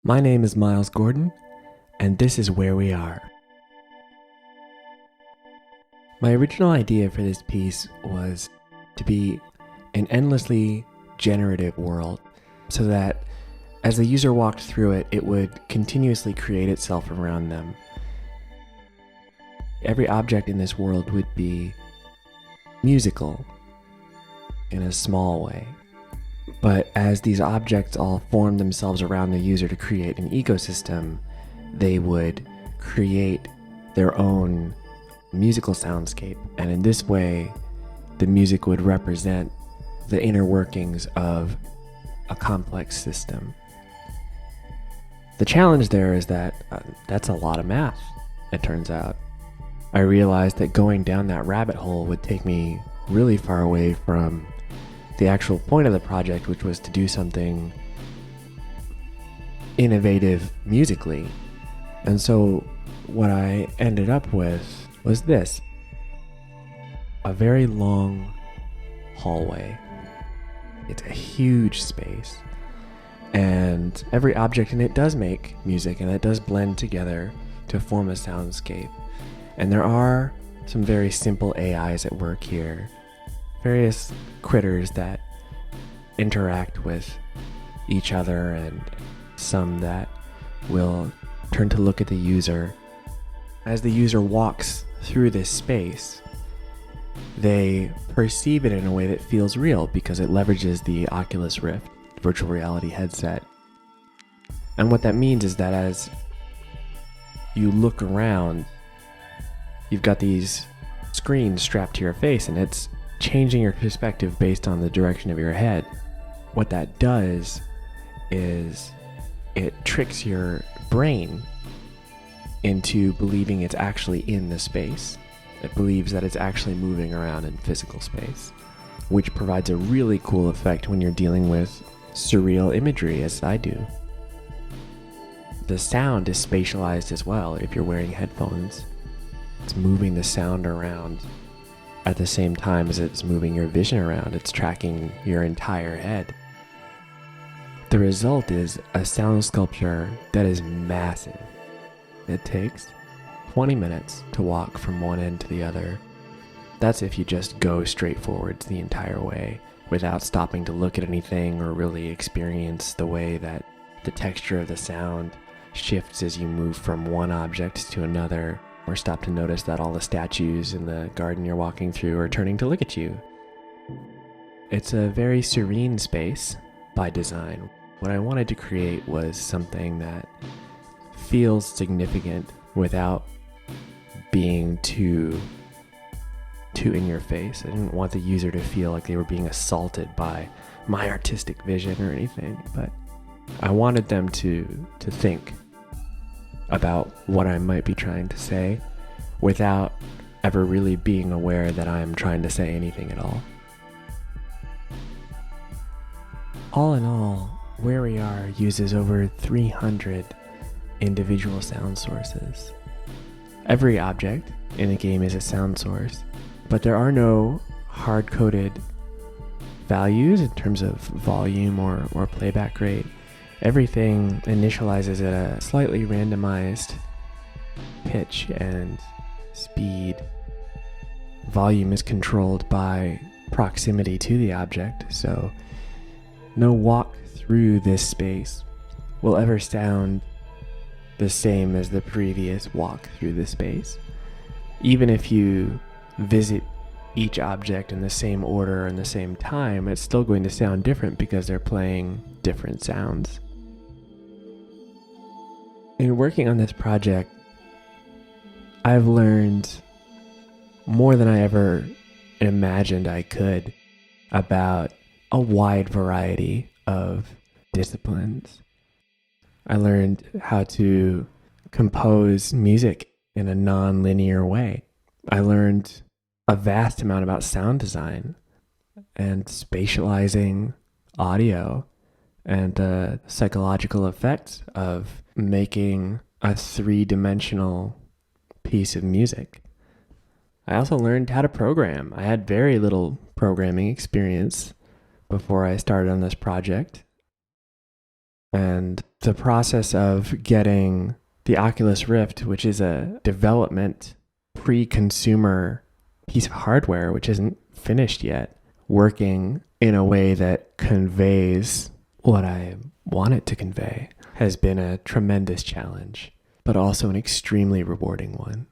My name is Miles Gordon, and this is Where We Are. My original idea for this piece was to be an endlessly generative world, so that as the user walked through it, it would continuously create itself around them. Every object in this world would be musical in a small way. But as these objects all formed themselves around the user to create an ecosystem, they would create their own musical soundscape. And in this way, the music would represent the inner workings of a complex system. The challenge there is that that's a lot of math, it turns out. I realized that going down that rabbit hole would take me really far away from the actual point of the project, which was to do something innovative musically. And so what I ended up with was this: a very long hallway. It's a huge space, and every object in it does make music, and it does blend together to form a soundscape. And there are some very simple AIs at work here, various critters that interact with each other, and some that will turn to look at the user. As the user walks through this space, they perceive it in a way that feels real because it leverages the Oculus Rift virtual reality headset. And what that means is that as you look around, you've got these screens strapped to your face, and it's changing your perspective based on the direction of your head. What that does is it tricks your brain into believing it's actually in the space. It believes that it's actually moving around in physical space, which provides a really cool effect when you're dealing with surreal imagery, as I do. The sound is spatialized as well. If you're wearing headphones, it's moving the sound around at the same time as it's moving your vision around. It's tracking your entire head. The result is a sound sculpture that is massive. It takes 20 minutes to walk from one end to the other. That's if you just go straight forwards the entire way without stopping to look at anything or really experience the way that the texture of the sound shifts as you move from one object to another, or stop to notice that all the statues in the garden you're walking through are turning to look at you. It's a very serene space by design. What I wanted to create was something that feels significant without being too in your face. I didn't want the user to feel like they were being assaulted by my artistic vision or anything, but I wanted them to think about what I might be trying to say without ever really being aware that I'm trying to say anything at all. All in all, Where We Are uses over 300 individual sound sources. Every object in the game is a sound source, but there are no hard-coded values in terms of volume or playback rate. Everything initializes at a slightly randomized pitch and speed. Volume is controlled by proximity to the object, so no walk through this space will ever sound the same as the previous walk through the space. Even if you visit each object in the same order and the same time, it's still going to sound different because they're playing different sounds. In working on this project, I've learned more than I ever imagined I could about a wide variety of disciplines. I learned how to compose music in a non-linear way. I learned a vast amount about sound design and spatializing audio and the psychological effects of making a three-dimensional piece of music. I also learned how to program. I had very little programming experience before I started on this project. And the process of getting the Oculus Rift, which is a development pre-consumer piece of hardware, which isn't finished yet, working in a way that conveys what I want it to convey, has been a tremendous challenge, but also an extremely rewarding one.